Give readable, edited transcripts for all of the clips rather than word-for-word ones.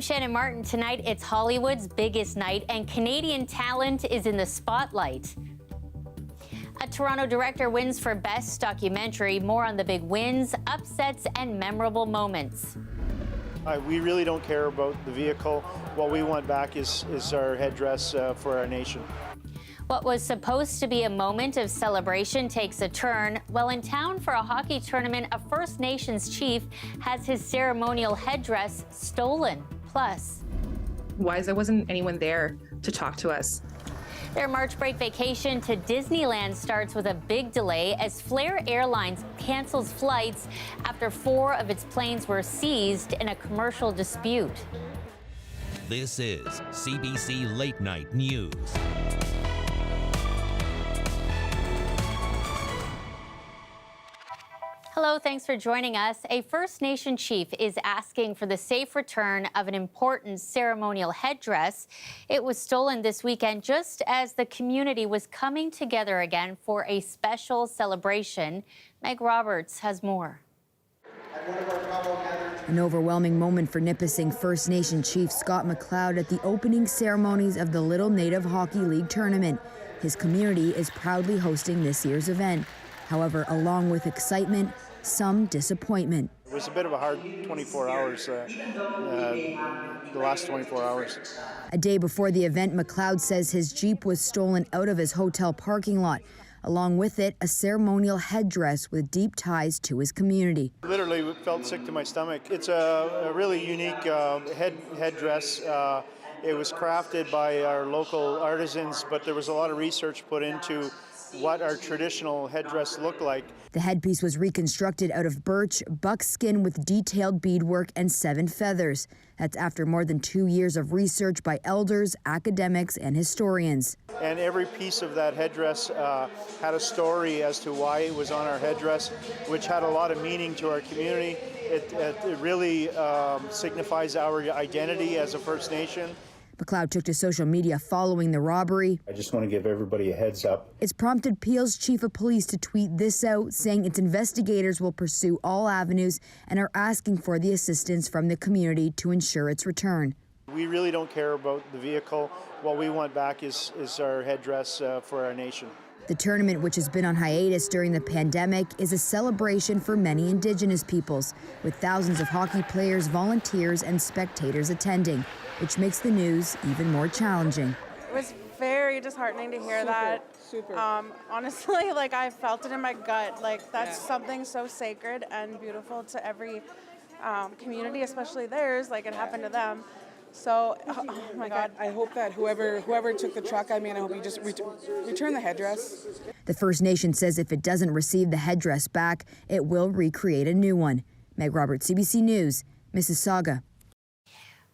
Shannon Martin. Tonight, it's Hollywood's biggest night, and Canadian talent is in the spotlight. A Toronto director wins for Best Documentary. More on the big wins, upsets, and memorable moments. We really don't care about the vehicle. What we want back is our headdress for our nation. What was supposed to be a moment of celebration takes a turn. While in town for a hockey tournament, a First Nations chief has his ceremonial headdress stolen. Plus, why there wasn't anyone there to talk to us? Their March break vacation to Disneyland starts with a big delay as Flair Airlines cancels flights after 4 of its planes were seized in a commercial dispute. This is CBC Late Night News. Hello, thanks for joining us. A First Nation chief is asking for the safe return of an important ceremonial headdress. It was stolen this weekend just as the community was coming together again for a special celebration. Meg Roberts has more. An overwhelming moment for Nipissing First Nation Chief Scott McLeod at the opening ceremonies of the Little Native Hockey League tournament. His community is proudly hosting this year's event. However, along with excitement, some disappointment. It was a bit of a hard 24 hours, the last 24 hours. A day before the event, McLeod says his Jeep was stolen out of his hotel parking lot. Along with it, a ceremonial headdress with deep ties to his community. Literally felt sick to my stomach. It's a really unique headdress. It was crafted by our local artisans, but there was a lot of research put into what our traditional headdress looked like. The headpiece was reconstructed out of birch, buckskin with detailed beadwork and 7 feathers. That's after more than 2 years of research by elders, academics, and historians. And every piece of that headdress had a story as to why it was on our headdress, which had a lot of meaning to our community. It really signifies our identity as a First Nation. McLeod took to social media following the robbery. I just want to give everybody a heads up. It's prompted Peel's chief of police to tweet this out, saying its investigators will pursue all avenues and are asking for the assistance from the community to ensure its return. We really don't care about the vehicle. What we want back is our headdress for our nation. The tournament, which has been on hiatus during the pandemic, is a celebration for many Indigenous peoples, with thousands of hockey players, volunteers, and spectators attending, which makes the news even more challenging. It was very disheartening to hear that. Honestly, like I felt it in my gut. Like that's something so sacred and beautiful to every community, especially theirs. Like it happened to them. So, oh my God. I hope that whoever took the truck, I hope you just return the headdress. The First Nation says if it doesn't receive the headdress back, it will recreate a new one. Meg Roberts, CBC News, Mississauga.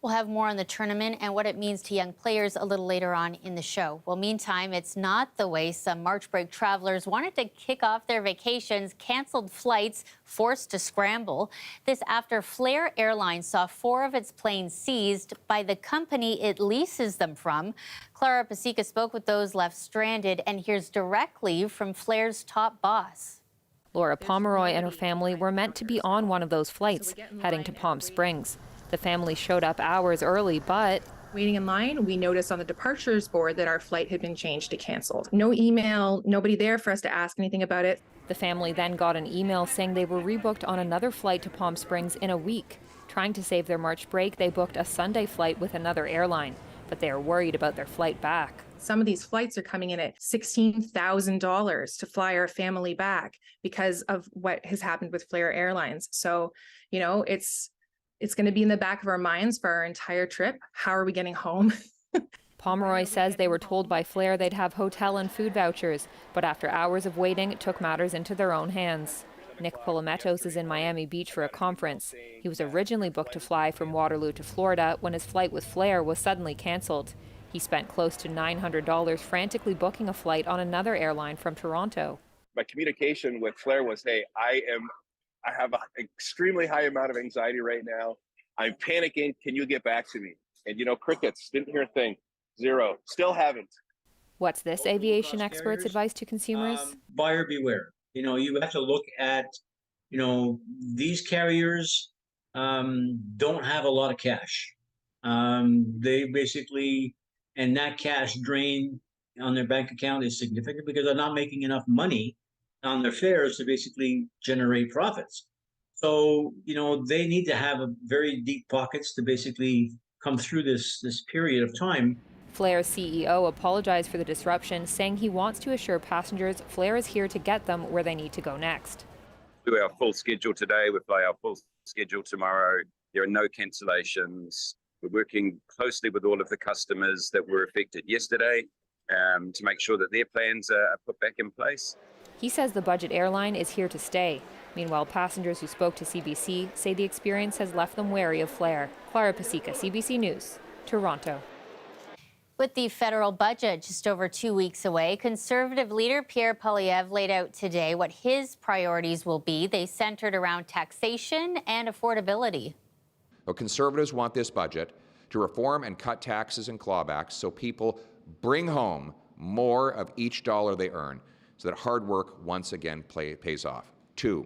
We'll have more on the tournament and what it means to young players a little later on in the show. Well, meantime, it's not the way some March break travelers wanted to kick off their vacations, canceled flights, forced to scramble. This after Flair Airlines saw 4 of its planes seized by the company it leases them from. Clara Pasica spoke with those left stranded and hears directly from Flair's top boss. Laura Pomeroy and her family were meant to be on one of those flights, heading to Palm Springs. The family showed up hours early, but Waiting in line, we noticed on the departures board that our flight had been changed to canceled. No email, nobody there for us to ask anything about it. the family then got an email saying they were rebooked on another flight to Palm Springs in a week. Trying to save their March break, they booked a Sunday flight with another airline, but they are worried about their flight back. Some of these flights are coming in at $16,000 to fly our family back because of what has happened with Flair Airlines. So, you know, it's going to be in the back of our minds for our entire trip. How are we getting home? Pomeroy says they were told by Flair they'd have hotel and food vouchers, but after hours of waiting, took matters into their own hands. Nick Polometos is in Miami Beach for a conference. He was originally booked to fly from Waterloo to Florida when his flight with Flair was suddenly canceled. He spent close to $900 frantically booking a flight on another airline from Toronto. My communication with Flair was, hey, I have an extremely high amount of anxiety right now. I'm panicking. Can you get back to me? And, you know, crickets, didn't hear a thing. Zero. Still haven't. What's this aviation expert's advice to consumers? Buyer beware. You know, you have to look at, you know, these carriers don't have a lot of cash. They basically, and that cash drain on their bank account is significant because they're not making enough money on their fares to basically generate profits. So, they need to have a very deep pockets to basically come through this period of time. Flair's CEO apologized for the disruption, saying he wants to assure passengers Flair is here to get them where they need to go next. Do our full schedule today, we fly our full schedule tomorrow. There are no cancellations. We're working closely with all of the customers that were affected yesterday to make sure that their plans are put back in place. He says the budget airline is here to stay. Meanwhile, passengers who spoke to CBC say the experience has left them wary of Flair. Clara Pasica, CBC News, Toronto. With the federal budget just over 2 weeks away, Conservative leader Pierre Poilievre laid out today what his priorities will be. They centered around taxation and affordability. Well, Conservatives want this budget to reform and cut taxes and clawbacks so people bring home more of each dollar they earn so that hard work once again pays off. 2,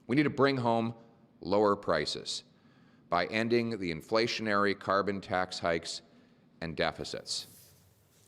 we need to bring home lower prices by ending the inflationary carbon tax hikes and deficits.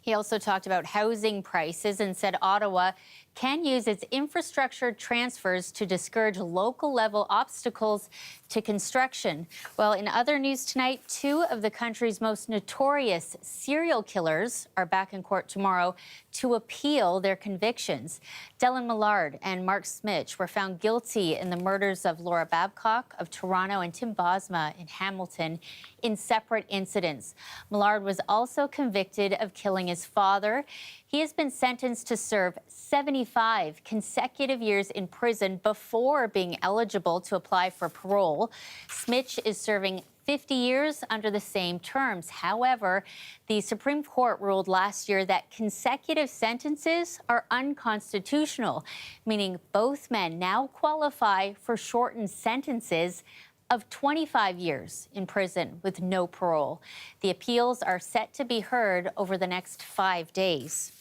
He also talked about housing prices and said Ottawa can use its infrastructure transfers to discourage local-level obstacles to construction. Well, in other news tonight, 2 of the country's most notorious serial killers are back in court tomorrow to appeal their convictions. Dylan Millard and Mark Smitch were found guilty in the murders of Laura Babcock of Toronto and Tim Bosma in Hamilton in separate incidents. Millard was also convicted of killing his father. He has been sentenced to serve 75 consecutive years in prison before being eligible to apply for parole. Smitch is serving 50 years under the same terms. However, the Supreme Court ruled last year that consecutive sentences are unconstitutional, meaning both men now qualify for shortened sentences of 25 years in prison with no parole. The appeals are set to be heard over the next 5 days.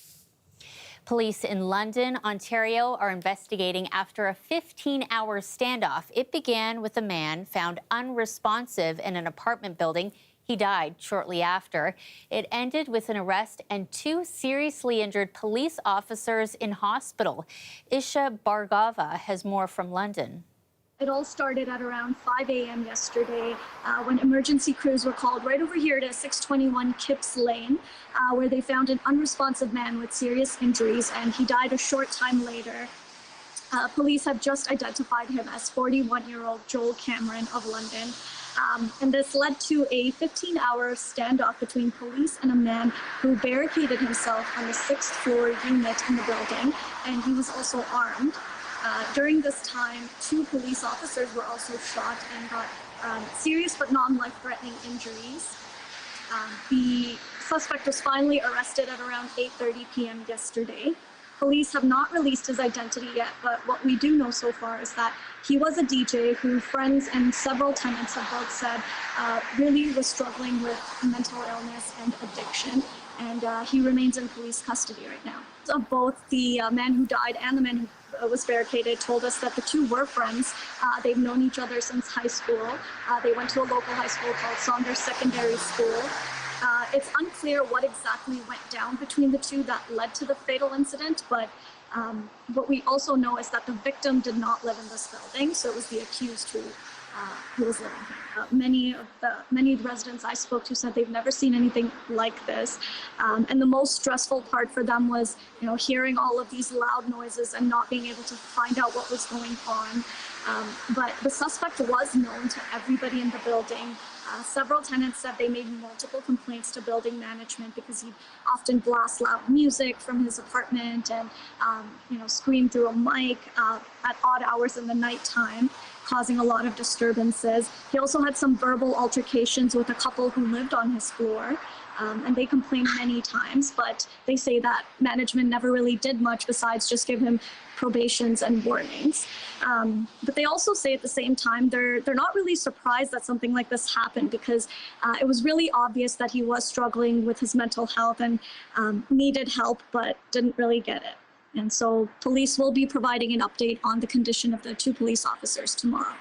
Police in London, Ontario are investigating after a 15-hour standoff. It began with a man found unresponsive in an apartment building. He died shortly after. It ended with an arrest and 2 seriously injured police officers in hospital. Isha Bhargava has more from London. It all started at around 5 a.m. yesterday when emergency crews were called right over here to 621 Kipps Lane, where they found an unresponsive man with serious injuries, and he died a short time later. Police have just identified him as 41-year-old Joel Cameron of London. And this led to a 15-hour standoff between police and a man who barricaded himself on the 6th floor unit in the building, and he was also armed. During this time, 2 police officers were also shot and got serious but non-life-threatening injuries. The suspect was finally arrested at around 8:30 p.m. yesterday. Police have not released his identity yet, but what we do know so far is that he was a DJ who friends and several tenants have both said really was struggling with mental illness and addiction, and he remains in police custody right now. So both the man who died and the man who was barricaded told us that the 2 were friends. They've known each other since high school. They went to a local high school called Saunders Secondary School. It's unclear what exactly went down between the 2 that led to the fatal incident, but what we also know is that the victim did not live in this building, so it was the accused who was living here. Many of the residents I spoke to said they've never seen anything like this, and the most stressful part for them was, hearing all of these loud noises and not being able to find out what was going on. But the suspect was known to everybody in the building. Several tenants said they made multiple complaints to building management because he'd often blast loud music from his apartment and, scream through a mic at odd hours in the nighttime, causing a lot of disturbances. He also had some verbal altercations with a couple who lived on his floor, and they complained many times, but they say that management never really did much besides just give him probations and warnings. But they also say at the same time they're not really surprised that something like this happened, because it was really obvious that he was struggling with his mental health and needed help but didn't really get it. And so police will be providing an update on the condition of the 2 police officers tomorrow.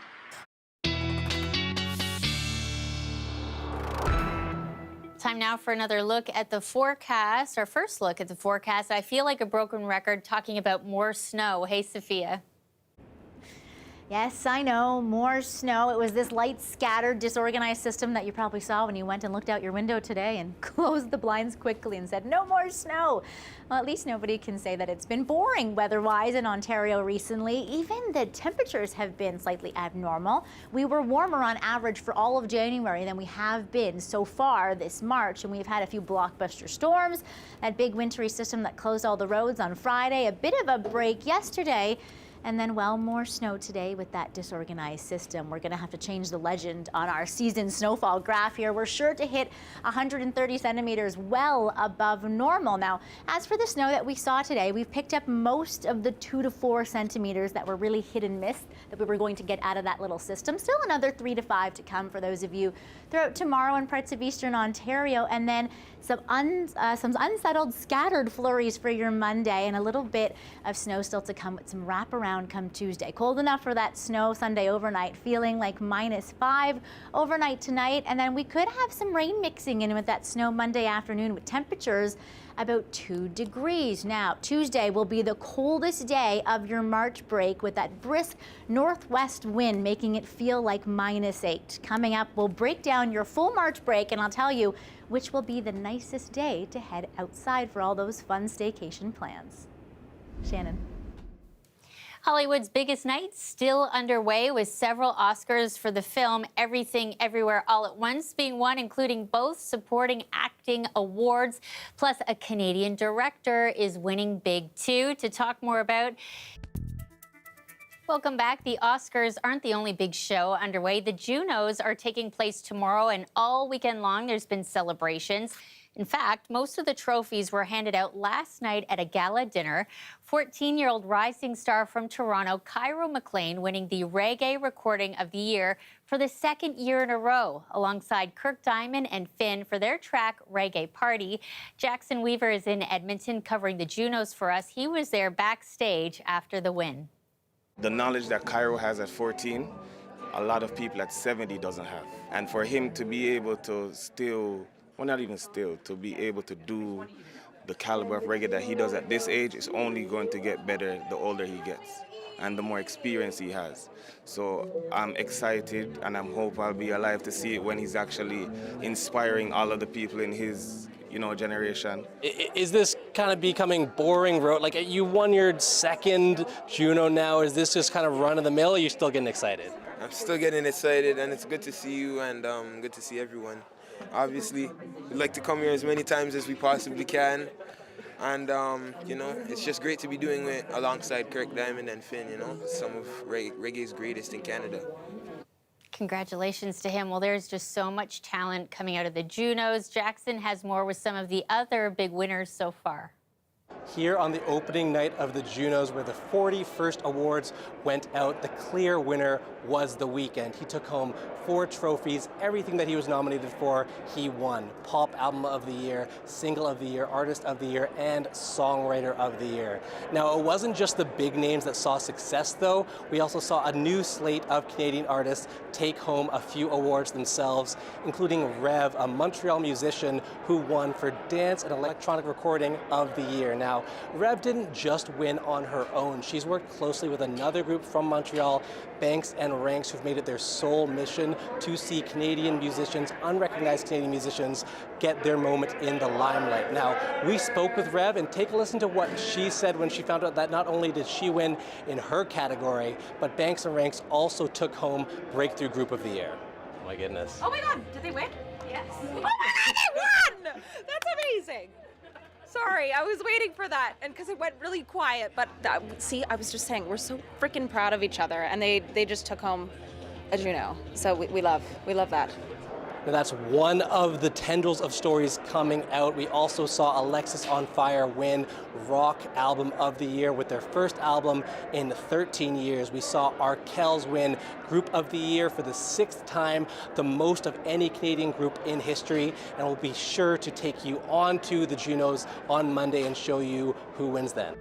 Time now for another look at the forecast, our first look at the forecast. I feel like a broken record talking about more snow. Hey, Sophia. Yes, I know, more snow. It was this light, scattered, disorganized system that you probably saw when you went and looked out your window today and closed the blinds quickly and said, no more snow. Well, at least nobody can say that it's been boring weather-wise in Ontario recently. Even the temperatures have been slightly abnormal. We were warmer on average for all of January than we have been so far this March, and we've had a few blockbuster storms, that big wintry system that closed all the roads on Friday, a bit of a break yesterday. And then, well, more snow today with that disorganized system. We're going to have to change the legend on our season snowfall graph here. We're sure to hit 130 centimeters, well above normal. Now, as for the snow that we saw today, we've picked up most of the 2 to 4 centimeters that were really hit and miss that we were going to get out of that little system. Still another 3 to 5 to come for those of you throughout tomorrow in parts of eastern Ontario. And then some unsettled scattered flurries for your Monday, and a little bit of snow still to come with some wraparound come Tuesday. Cold enough for that snow Sunday overnight, feeling like -5 overnight tonight, and then we could have some rain mixing in with that snow Monday afternoon with temperatures about 2 degrees. Now, Tuesday will be the coldest day of your March break with that brisk northwest wind making it feel like -8. Coming up, we'll break down your full March break, and I'll tell you which will be the nicest day to head outside for all those fun staycation plans. Shannon. Hollywood's biggest night still underway with several Oscars for the film Everything Everywhere All at Once being won, including both supporting acting awards. Plus, a Canadian director is winning big too. To talk more about, welcome back. The Oscars aren't the only big show underway. The Junos are taking place tomorrow, and all weekend long there's been celebrations. In fact, most of the trophies were handed out last night at a gala dinner. 14-year-old rising star from Toronto, Cairo McLean, winning the Reggae Recording of the Year for the second year in a row, alongside Kirk Diamond and Finn for their track Reggae Party. Jackson Weaver is in Edmonton covering the Junos for us. He was there backstage after the win. The knowledge that Cairo has at 14, a lot of people at 70 doesn't have. And for him to be able to still, well, not even still, to be able to do the caliber of reggae that he does at this age is only going to get better the older he gets and the more experience he has. So I'm excited, and I'm hope I'll be alive to see it when he's actually inspiring all of the people in his, generation. Is this kind of becoming boring road? Like, you won your second Juno now. Is this just kind of run of the mill, or are you still getting excited? I'm still getting excited, and it's good to see you and good to see everyone. Obviously, we'd like to come here as many times as we possibly can. And, it's just great to be doing it alongside Kirk Diamond and Finn, some of reggae's greatest in Canada. Congratulations to him. Well, there's just so much talent coming out of the Junos. Jackson has more with some of the other big winners so far. Here on the opening night of the Junos, where the 41st awards went out, the clear winner was The Weeknd. He took home 4 trophies. Everything that he was nominated for, he won. Pop Album of the Year, Single of the Year, Artist of the Year, and Songwriter of the Year. Now, it wasn't just the big names that saw success, though. We also saw a new slate of Canadian artists take home a few awards themselves, including Rev, a Montreal musician who won for Dance and Electronic Recording of the Year. Now, Rev didn't just win on her own. She's worked closely with another group from Montreal, Banks and Ranks, who've made it their sole mission to see Canadian musicians, unrecognized Canadian musicians, get their moment in the limelight. Now, we spoke with Rev, and take a listen to what she said when she found out that not only did she win in her category, but Banks and Ranks also took home Breakthrough Group of the Year. Oh my goodness. Oh my God, did they win? Yes. Oh my God, they won! That's amazing. Sorry, I was waiting for that, and because it went really quiet, but see, I was just saying, we're so freaking proud of each other, and they just took home a Juno, so we love that. Now, that's one of the tendrils of stories coming out. We also saw Alexis on Fire win Rock Album of the Year with their first album in 13 years. We saw Arkells win Group of the Year for the 6th time, the most of any Canadian group in history. And we'll be sure to take you on to the Junos on Monday and show you who wins then.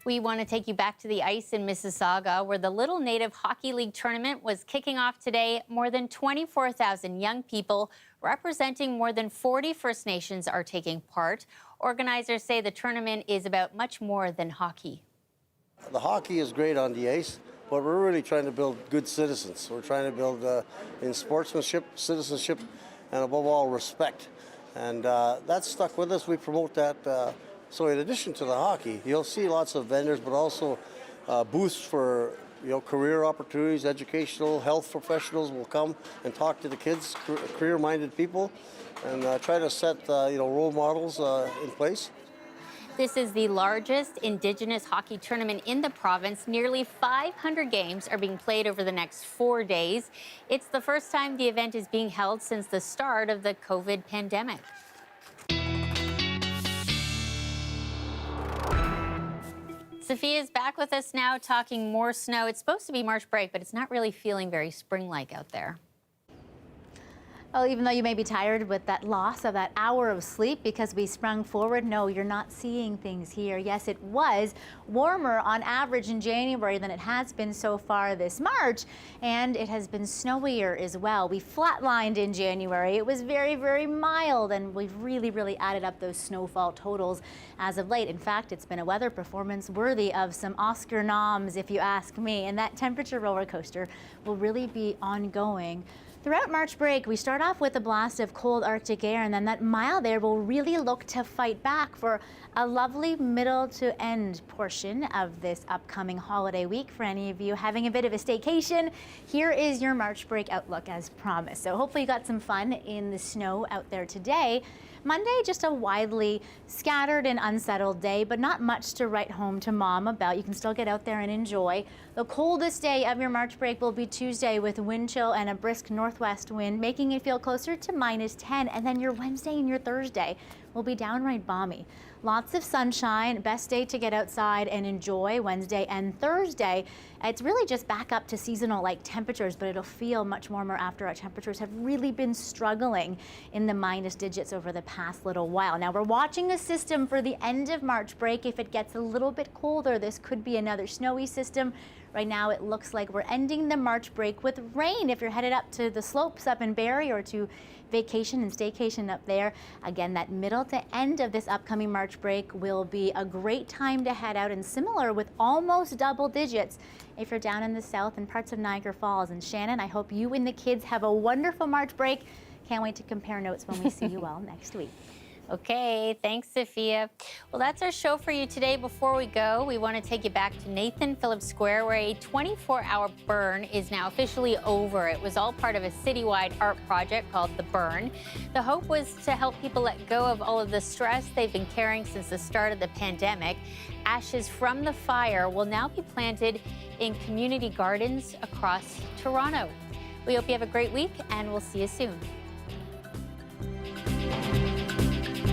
We want to take you back to the ice in Mississauga, where the Little Native Hockey League tournament was kicking off today. More than 24,000 young people representing more than 40 First Nations are taking part. Organizers say the tournament is about much more than hockey. The hockey is great on the ice, but we're really trying to build good citizens. We're trying to build in sportsmanship, citizenship, and above all, respect. And that's stuck with us. We promote that. So in addition to the hockey, you'll see lots of vendors, but also booths for career opportunities, educational, health professionals will come and talk to the kids, career-minded people, and try to set role models in place. This is the largest Indigenous hockey tournament in the province. Nearly 500 games are being played over the next 4 days. It's the first time the event is being held since the start of the COVID pandemic. Sophia is back with us now talking more snow. It's supposed to be March break, but it's not really feeling very spring-like out there. Well, even though you may be tired with that loss of that hour of sleep because we sprung forward, no, you're not seeing things here. Yes, it was warmer on average in January than it has been so far this March, and it has been snowier as well. We flatlined in January. It was very, very mild, and we've really added up those snowfall totals as of late. In fact, it's been a weather performance worthy of some Oscar noms, if you ask me, and that temperature roller coaster will really be ongoing. Throughout March break, we start off with a blast of cold Arctic air, and then that mild air will really look to fight back for a lovely middle to end portion of this upcoming holiday week. For any of you having a bit of a staycation, here is your March break outlook as promised. So hopefully you got some fun in the snow out there today. Monday, just a widely scattered and unsettled day, but not much to write home to mom about. You can still get out there and enjoy. The coldest day of your March break will be Tuesday with wind chill and a brisk northwest wind, making it feel closer to -10. And then your Wednesday and your Thursday will be downright balmy. Lots of sunshine, best day to get outside and enjoy Wednesday and Thursday. It's really just back up to seasonal like temperatures, but it'll feel much warmer after our temperatures have really been struggling in the minus digits over the past little while. Now we're watching a system for the end of March break. If it gets a little bit colder, this could be another snowy system. Right now it looks like we're ending the March break with rain if you're headed up to the slopes up in Barrie or to vacation and staycation up there. Again, that middle to end of this upcoming March break will be a great time to head out, and similar with almost double digits if you're down in the south and parts of Niagara Falls. And Shannon, I hope you and the kids have a wonderful March break. Can't wait to compare notes when we see you all next week. Okay, thanks, Sophia. Well, that's our show for you today. Before we go, we want to take you back to Nathan Phillips Square, where a 24-hour burn is now officially over. It was all part of a citywide art project called The Burn. The hope was to help people let go of all of the stress they've been carrying since the start of the pandemic. Ashes from the fire will now be planted in community gardens across Toronto. We hope you have a great week, and we'll see you soon.